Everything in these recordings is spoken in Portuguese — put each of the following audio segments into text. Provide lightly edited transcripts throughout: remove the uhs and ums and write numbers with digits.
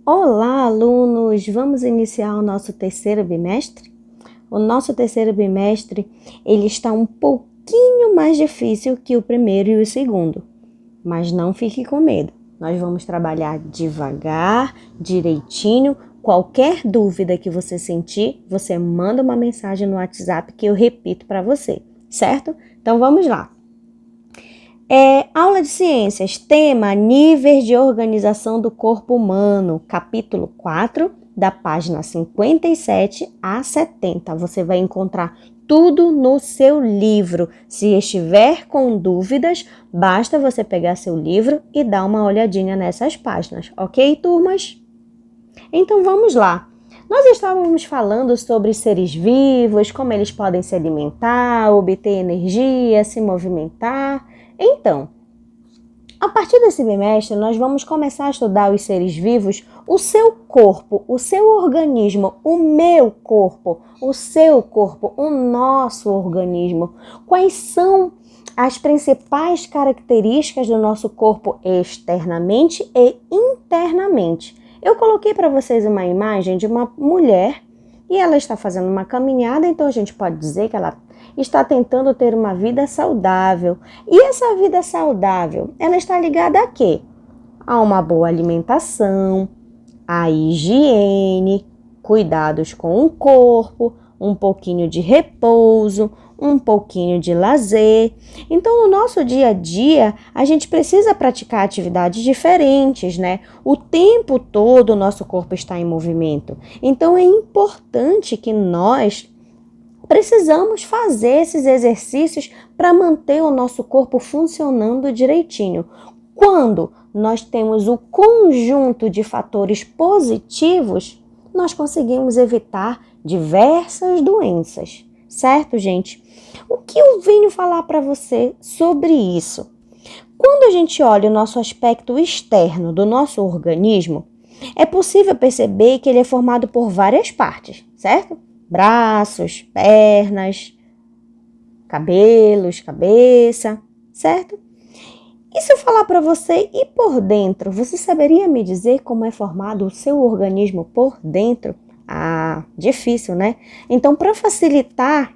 Olá, alunos! Vamos iniciar o nosso terceiro bimestre? O nosso terceiro bimestre, ele está um pouquinho mais difícil que o primeiro e o segundo, mas não fique com medo. Nós vamos trabalhar devagar, direitinho. Qualquer dúvida que você sentir, você manda uma mensagem no WhatsApp que eu repito para você, certo? Então vamos lá. Aula de ciências, tema níveis de organização do corpo humano, capítulo 4, da página 57 a 70. Você vai encontrar tudo no seu livro. Se estiver com dúvidas, basta você pegar seu livro e dar uma olhadinha nessas páginas, ok, turmas? Então vamos lá. Nós estávamos falando sobre seres vivos, como eles podem se alimentar, obter energia, se movimentar. Então, a partir desse bimestre, nós vamos começar a estudar os seres vivos, o seu corpo, o seu organismo, o meu corpo, o seu corpo, o nosso organismo. Quais são as principais características do nosso corpo externamente e internamente? Eu coloquei para vocês uma imagem de uma mulher e ela está fazendo uma caminhada, então a gente pode dizer que ela está tentando ter uma vida saudável. E essa vida saudável, ela está ligada a quê? A uma boa alimentação, a higiene, cuidados com o corpo, um pouquinho de repouso, um pouquinho de lazer. Então, no nosso dia a dia, a gente precisa praticar atividades diferentes, né? O tempo todo o nosso corpo está em movimento. Então, é importante que nós precisamos fazer esses exercícios para manter o nosso corpo funcionando direitinho. Quando nós temos o conjunto de fatores positivos, nós conseguimos evitar diversas doenças, certo, gente? O que eu venho falar para você sobre isso? Quando a gente olha o nosso aspecto externo do nosso organismo, é possível perceber que ele é formado por várias partes, certo? Braços, pernas, cabelos, cabeça, certo? E se eu falar para você e por dentro, você saberia me dizer como é formado o seu organismo por dentro? Ah, difícil, né? Então, para facilitar,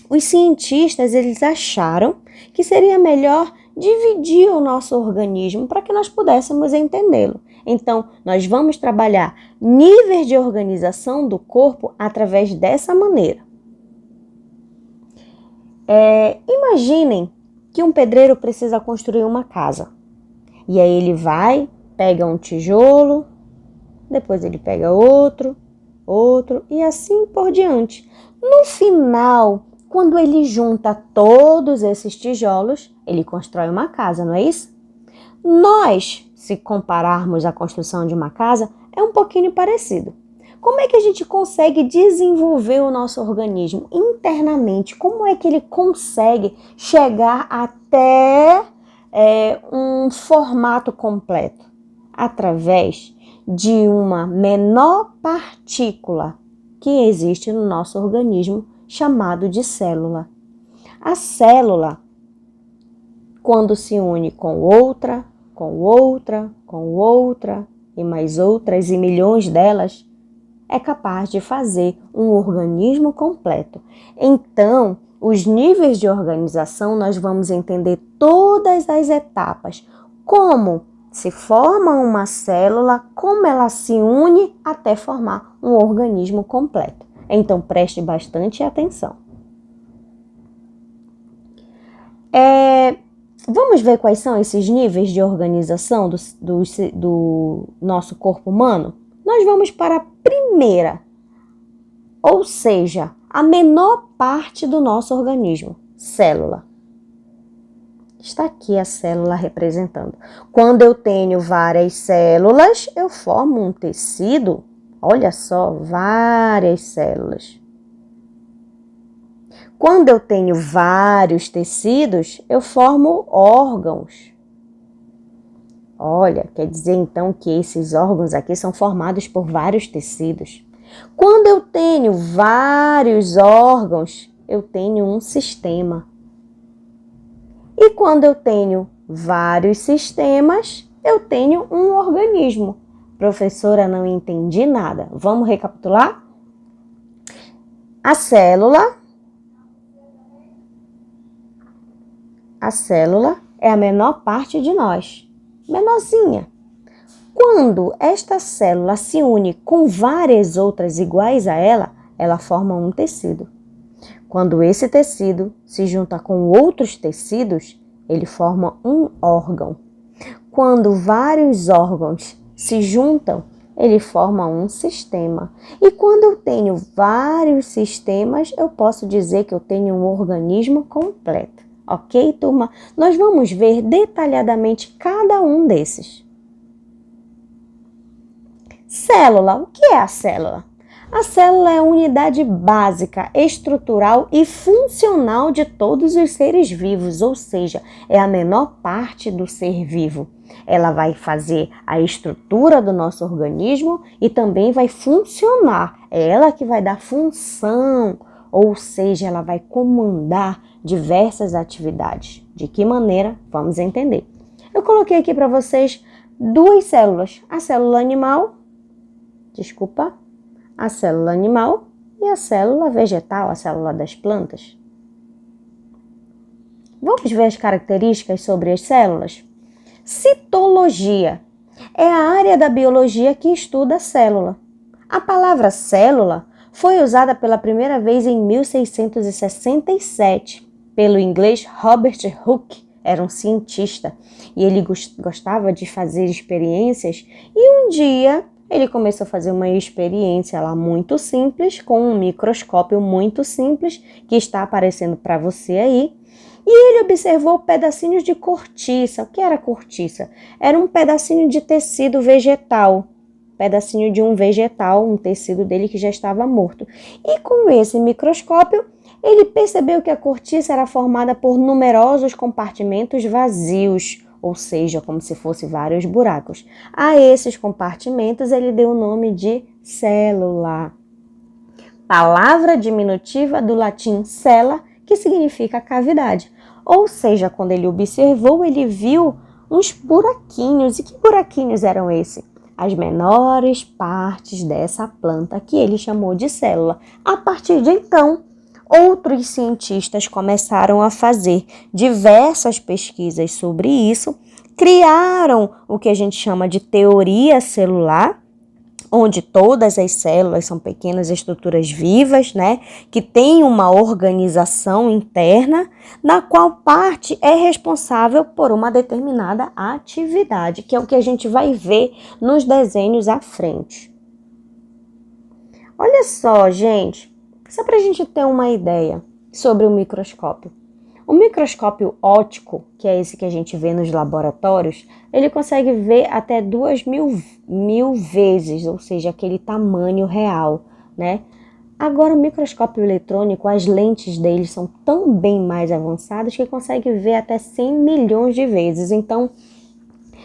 os cientistas eles acharam que seria melhor dividir o nosso organismo para que nós pudéssemos entendê-lo. Então, nós vamos trabalhar níveis de organização do corpo através dessa maneira. Imaginem que um pedreiro precisa construir uma casa. E aí ele vai, pega um tijolo, depois ele pega outro e assim por diante. No final, quando ele junta todos esses tijolos, ele constrói uma casa, não é isso? Nós, se compararmos a construção de uma casa, é um pouquinho parecido. Como é que a gente consegue desenvolver o nosso organismo internamente? Como é que ele consegue chegar até um formato completo? Através de uma menor partícula que existe no nosso organismo, chamado de célula. A célula, quando se une com outra e mais outras e milhões delas, é capaz de fazer um organismo completo. Então, os níveis de organização, nós vamos entender todas as etapas, como se forma uma célula, como ela se une até formar um organismo completo. Então, preste bastante atenção. Vamos ver quais são esses níveis de organização do nosso corpo humano? Nós vamos para a primeira, ou seja, a menor parte do nosso organismo, célula. Está aqui a célula representando. Quando eu tenho várias células, eu formo um tecido. Olha só, várias células. Quando eu tenho vários tecidos, eu formo órgãos. Olha, quer dizer então que esses órgãos aqui são formados por vários tecidos. Quando eu tenho vários órgãos, eu tenho um sistema. E quando eu tenho vários sistemas, eu tenho um organismo. Professora, não entendi nada. Vamos recapitular? A célula é a menor parte de nós, menorzinha. Quando esta célula se une com várias outras iguais a ela, ela forma um tecido. Quando esse tecido se junta com outros tecidos, ele forma um órgão. Quando vários órgãos se juntam, ele forma um sistema. E quando eu tenho vários sistemas, eu posso dizer que eu tenho um organismo completo. Ok, turma? Nós vamos ver detalhadamente cada um desses. Célula. O que é a célula? A célula é a unidade básica, estrutural e funcional de todos os seres vivos, ou seja, é a menor parte do ser vivo. Ela vai fazer a estrutura do nosso organismo e também vai funcionar. É ela que vai dar função, ou seja, ela vai comandar diversas atividades. De que maneira? Vamos entender. Eu coloquei aqui para vocês duas células, a célula animal e a célula vegetal, a célula das plantas. Vamos ver as características sobre as células? Citologia é a área da biologia que estuda a célula. A palavra célula foi usada pela primeira vez em 1667 pelo inglês Robert Hooke, era um cientista, e ele gostava de fazer experiências, e um dia ele começou a fazer uma experiência lá muito simples, com um microscópio muito simples, que está aparecendo para você aí, e ele observou pedacinhos de cortiça. O que era cortiça? Era um pedacinho de tecido vegetal, pedacinho de um vegetal, um tecido dele que já estava morto. E com esse microscópio, ele percebeu que a cortiça era formada por numerosos compartimentos vazios, ou seja, como se fossem vários buracos. A esses compartimentos ele deu o nome de célula. Palavra diminutiva do latim cella, que significa cavidade. Ou seja, quando ele observou, ele viu uns buraquinhos. E que buraquinhos eram esses? As menores partes dessa planta, que ele chamou de célula. A partir de então, outros cientistas começaram a fazer diversas pesquisas sobre isso, criaram o que a gente chama de teoria celular, onde todas as células são pequenas estruturas vivas, que têm uma organização interna, na qual parte é responsável por uma determinada atividade, que é o que a gente vai ver nos desenhos à frente. Olha só, gente, só para a gente ter uma ideia sobre o microscópio. O microscópio óptico, que é esse que a gente vê nos laboratórios, ele consegue ver até 2.000 vezes, ou seja, aquele tamanho real, Agora, o microscópio eletrônico, as lentes dele são tão bem mais avançadas que consegue ver até 100 milhões de vezes. Então,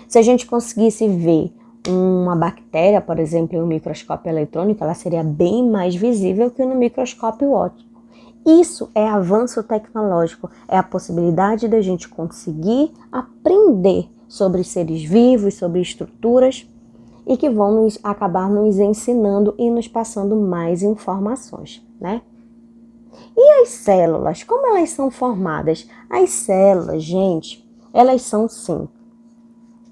se a gente conseguisse ver uma bactéria, por exemplo, em um microscópio eletrônico, ela seria bem mais visível que no microscópio óptico. Isso é avanço tecnológico, é a possibilidade da gente conseguir aprender sobre seres vivos, sobre estruturas e que vão acabar nos ensinando e nos passando mais informações, E as células, como elas são formadas? As células, gente, elas são sim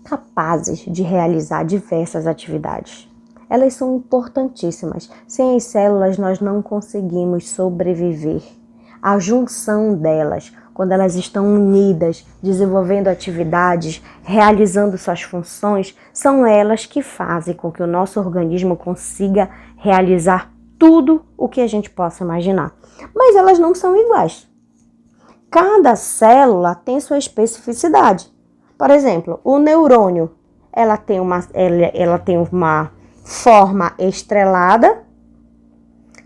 capazes de realizar diversas atividades. Elas são importantíssimas. Sem as células, nós não conseguimos sobreviver. A junção delas, quando elas estão unidas, desenvolvendo atividades, realizando suas funções, são elas que fazem com que o nosso organismo consiga realizar tudo o que a gente possa imaginar. Mas elas não são iguais. Cada célula tem sua especificidade. Por exemplo, o neurônio, ela tem uma forma estrelada,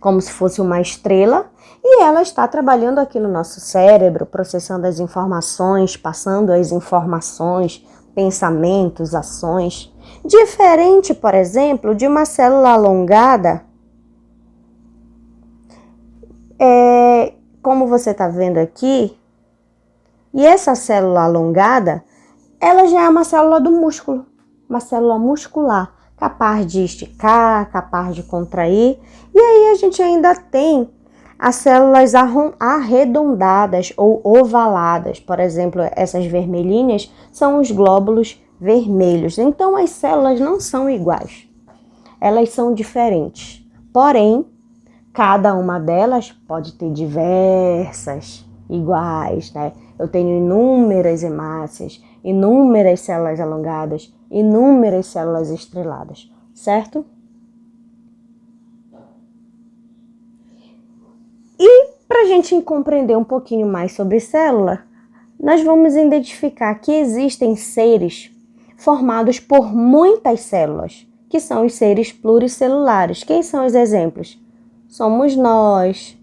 como se fosse uma estrela, e ela está trabalhando aqui no nosso cérebro, processando as informações, passando as informações, pensamentos, ações. Diferente, por exemplo, de uma célula alongada, como você está vendo aqui, e essa célula alongada, ela já é uma célula do músculo, uma célula muscular. capaz de esticar, capaz de contrair. E aí a gente ainda tem as células arredondadas ou ovaladas. Por exemplo, essas vermelhinhas são os glóbulos vermelhos. Então, as células não são iguais, elas são diferentes. Porém, cada uma delas pode ter diversas iguais, né? Eu tenho inúmeras hemácias, inúmeras células alongadas, inúmeras células estreladas, certo? E para a gente compreender um pouquinho mais sobre célula, nós vamos identificar que existem seres formados por muitas células, que são os seres pluricelulares. Quem são os exemplos? Somos nós,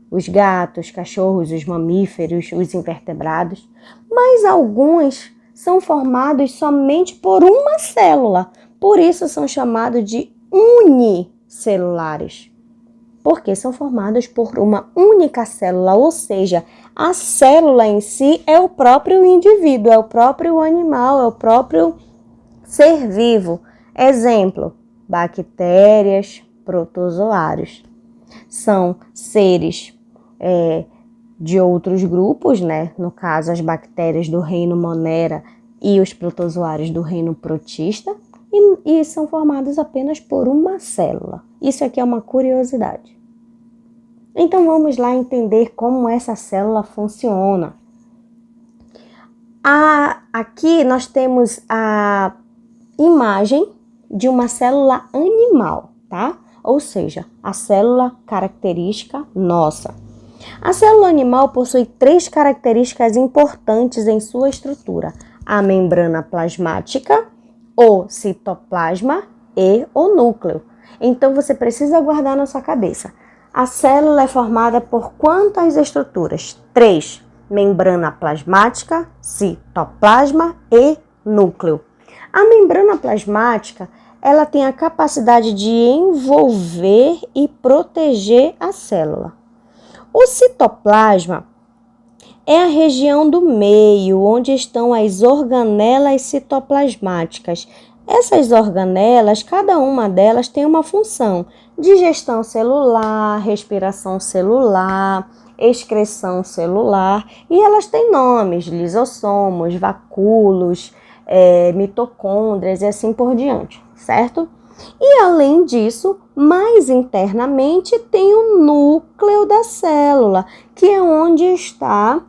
os gatos, cachorros, os mamíferos, os invertebrados, mas alguns são formados somente por uma célula, por isso são chamados de unicelulares, porque são formados por uma única célula, ou seja, a célula em si é o próprio indivíduo, é o próprio animal, é o próprio ser vivo. Exemplo, bactérias, protozoários. São seres de outros grupos, né? No caso, as bactérias do reino Monera e os protozoários do reino Protista, e são formados apenas por uma célula. Isso aqui é uma curiosidade. Então, vamos lá entender como essa célula funciona. Aqui nós temos a imagem de uma célula animal, tá? Ou seja, a célula característica nossa. A célula animal possui 3 características importantes em sua estrutura: a membrana plasmática, o citoplasma e o núcleo. Então, você precisa guardar na sua cabeça. A célula é formada por quantas estruturas? 3. Membrana plasmática, citoplasma e núcleo. A membrana plasmática, ela tem a capacidade de envolver e proteger a célula. O citoplasma é a região do meio, onde estão as organelas citoplasmáticas. Essas organelas, cada uma delas tem uma função: digestão celular, respiração celular, excreção celular, e elas têm nomes: lisossomos, vacúolos, mitocôndrias e assim por diante, certo? E além disso, mais internamente tem o núcleo da célula, que é onde está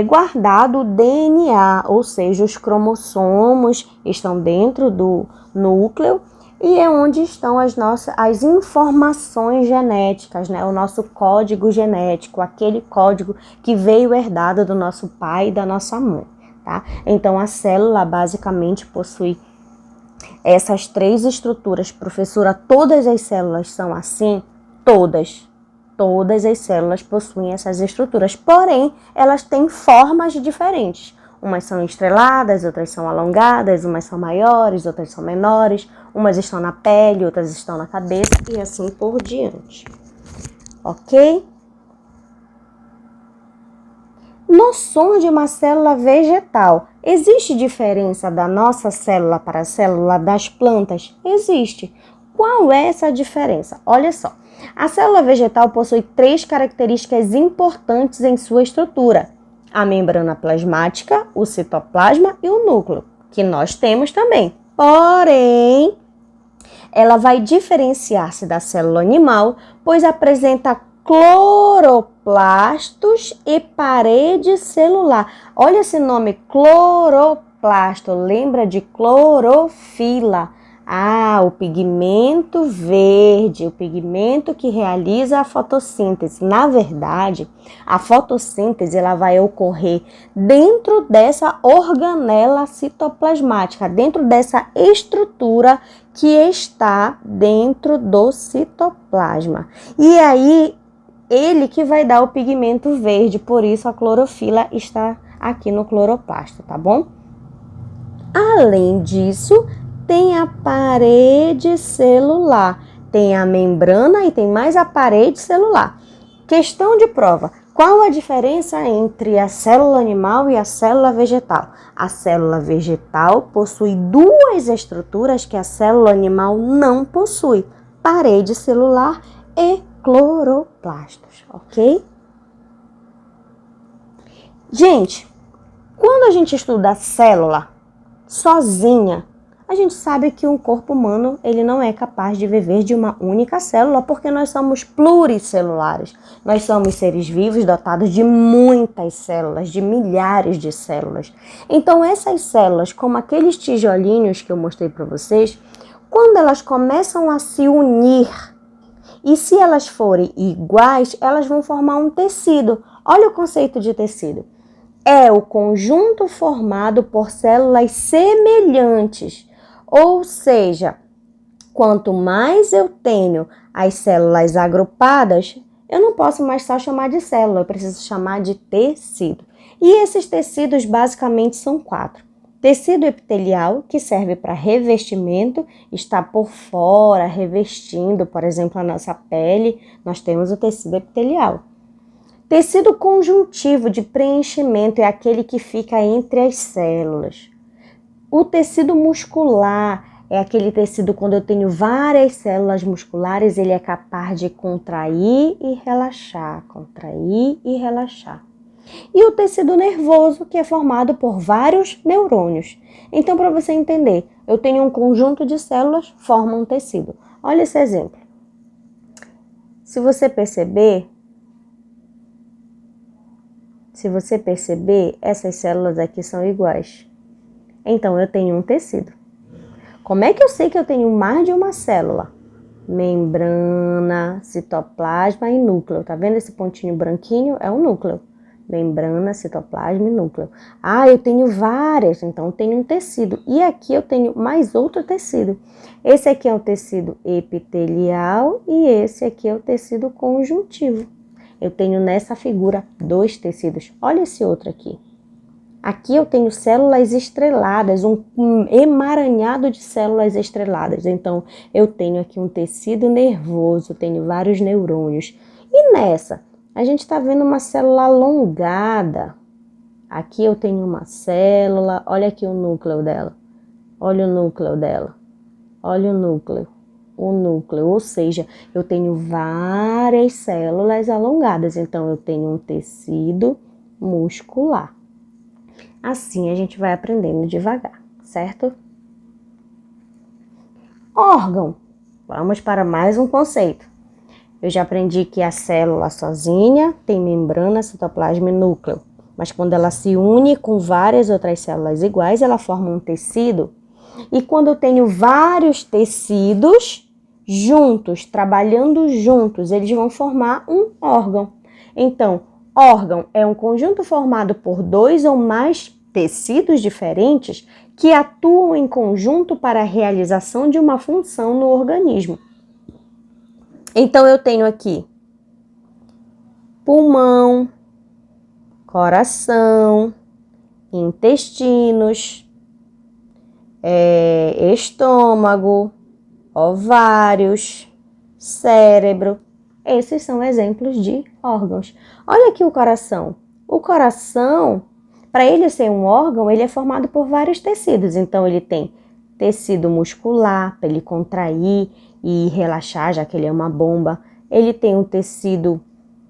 guardado o DNA, ou seja, os cromossomos estão dentro do núcleo e é onde estão as informações genéticas, né? O nosso código genético, aquele código que veio herdado do nosso pai e da nossa mãe, tá? Então, a célula basicamente possui essas 3 estruturas. Professora, todas as células são assim? Todas as células possuem essas estruturas, porém, elas têm formas diferentes. Umas são estreladas, outras são alongadas, umas são maiores, outras são menores, umas estão na pele, outras estão na cabeça e assim por diante. Ok? Noções de uma célula vegetal. Existe diferença da nossa célula para a célula das plantas? Existe. Qual é essa diferença? Olha só. A célula vegetal possui 3 características importantes em sua estrutura: a membrana plasmática, o citoplasma e o núcleo, que nós temos também. Porém, ela vai diferenciar-se da célula animal, pois apresenta cloroplastos e parede celular. Olha esse nome, cloroplasto, lembra de clorofila? O pigmento verde, o pigmento que realiza a fotossíntese. Na verdade, a fotossíntese ela vai ocorrer dentro dessa organela citoplasmática, dentro dessa estrutura que está dentro do citoplasma. E aí, ele que vai dar o pigmento verde, por isso a clorofila está aqui no cloroplasto, tá bom? Além disso, tem a parede celular, tem a membrana e tem mais a parede celular. Questão de prova: Qual a diferença entre a célula animal e a célula vegetal? A célula vegetal possui duas estruturas que a célula animal não possui: parede celular e cloroplastos, ok? Gente, quando a gente estuda a célula sozinha, a gente sabe que um corpo humano ele não é capaz de viver de uma única célula, porque nós somos pluricelulares. Nós somos seres vivos dotados de muitas células, de milhares de células. Então essas células, como aqueles tijolinhos que eu mostrei para vocês, quando elas começam a se unir, e se elas forem iguais, elas vão formar um tecido. Olha o conceito de tecido. É o conjunto formado por células semelhantes. Ou seja, quanto mais eu tenho as células agrupadas, eu não posso mais só chamar de célula, eu preciso chamar de tecido. E esses tecidos basicamente são 4. Tecido epitelial, que serve para revestimento, está por fora, revestindo, por exemplo, a nossa pele, nós temos o tecido epitelial. Tecido conjuntivo de preenchimento é aquele que fica entre as células. O tecido muscular é aquele tecido quando eu tenho várias células musculares, ele é capaz de contrair e relaxar, contrair e relaxar. E o tecido nervoso, que é formado por vários neurônios. Então, para você entender, eu tenho um conjunto de células, forma um tecido. Olha esse exemplo. Se você perceber, essas células aqui são iguais. Então, eu tenho um tecido. Como é que eu sei que eu tenho mais de uma célula? Membrana, citoplasma e núcleo. Tá vendo esse pontinho branquinho? É o núcleo. Membrana, citoplasma e núcleo. Ah, eu tenho várias, então eu tenho um tecido. E aqui eu tenho mais outro tecido. Esse aqui é o tecido epitelial e esse aqui é o tecido conjuntivo. Eu tenho nessa figura 2 tecidos. Olha esse outro aqui. Aqui eu tenho células estreladas, um emaranhado de células estreladas. Então, eu tenho aqui um tecido nervoso, tenho vários neurônios. E nessa, a gente está vendo uma célula alongada. Aqui eu tenho uma célula, olha aqui o núcleo dela. Olha o núcleo dela. Olha o núcleo. Ou seja, eu tenho várias células alongadas. Então, eu tenho um tecido muscular. Assim a gente vai aprendendo devagar, certo? Órgão. Vamos para mais um conceito. Eu já aprendi que a célula sozinha tem membrana, citoplasma e núcleo. Mas quando ela se une com várias outras células iguais, ela forma um tecido. E quando eu tenho vários tecidos juntos, trabalhando juntos, eles vão formar um órgão. Então, órgão é um conjunto formado por 2 ou mais tecidos diferentes que atuam em conjunto para a realização de uma função no organismo. Então, eu tenho aqui pulmão, coração, intestinos, estômago, ovários, cérebro. Esses são exemplos de órgãos. Olha aqui o coração. O coração, para ele ser um órgão, ele é formado por vários tecidos. Então, ele tem tecido muscular, para ele contrair e relaxar, já que ele é uma bomba. Ele tem um tecido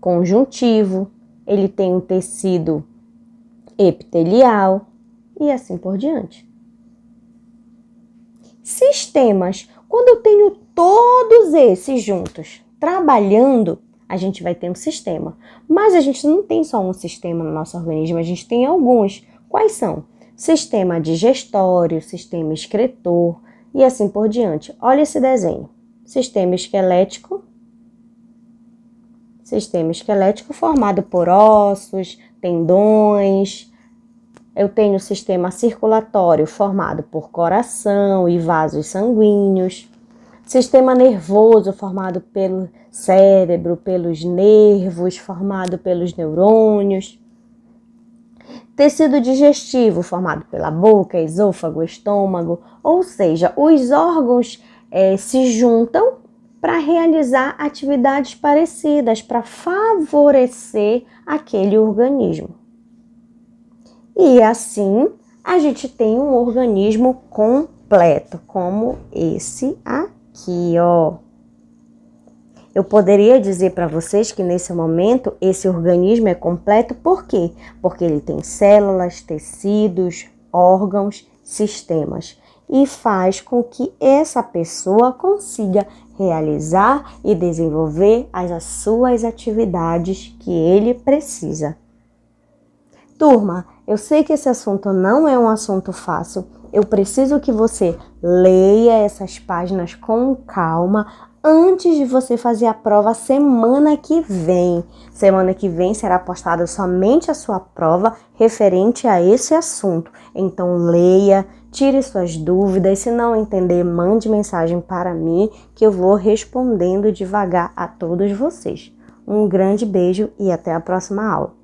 conjuntivo, ele tem um tecido epitelial e assim por diante. Sistemas. Quando eu tenho todos esses juntos trabalhando, a gente vai ter um sistema. Mas a gente não tem só um sistema no nosso organismo, a gente tem alguns. Quais são? Sistema digestório, sistema excretor e assim por diante. Olha esse desenho. Sistema esquelético formado por ossos, tendões. Eu tenho o sistema circulatório formado por coração e vasos sanguíneos. Sistema nervoso formado pelo cérebro, pelos nervos, formado pelos neurônios. Tecido digestivo formado pela boca, esôfago, estômago. Ou seja, os órgãos se juntam para realizar atividades parecidas, para favorecer aquele organismo. E assim, a gente tem um organismo completo, como esse aqui, ó. Eu poderia dizer para vocês que nesse momento esse organismo é completo, por quê? Porque ele tem células, tecidos, órgãos, sistemas e faz com que essa pessoa consiga realizar e desenvolver as suas atividades que ele precisa. Turma, eu sei que esse assunto não é um assunto fácil. Eu preciso que você leia essas páginas com calma antes de você fazer a prova semana que vem. Semana que vem será postada somente a sua prova referente a esse assunto. Então leia, tire suas dúvidas. Se não entender, mande mensagem para mim que eu vou respondendo devagar a todos vocês. Um grande beijo e até a próxima aula.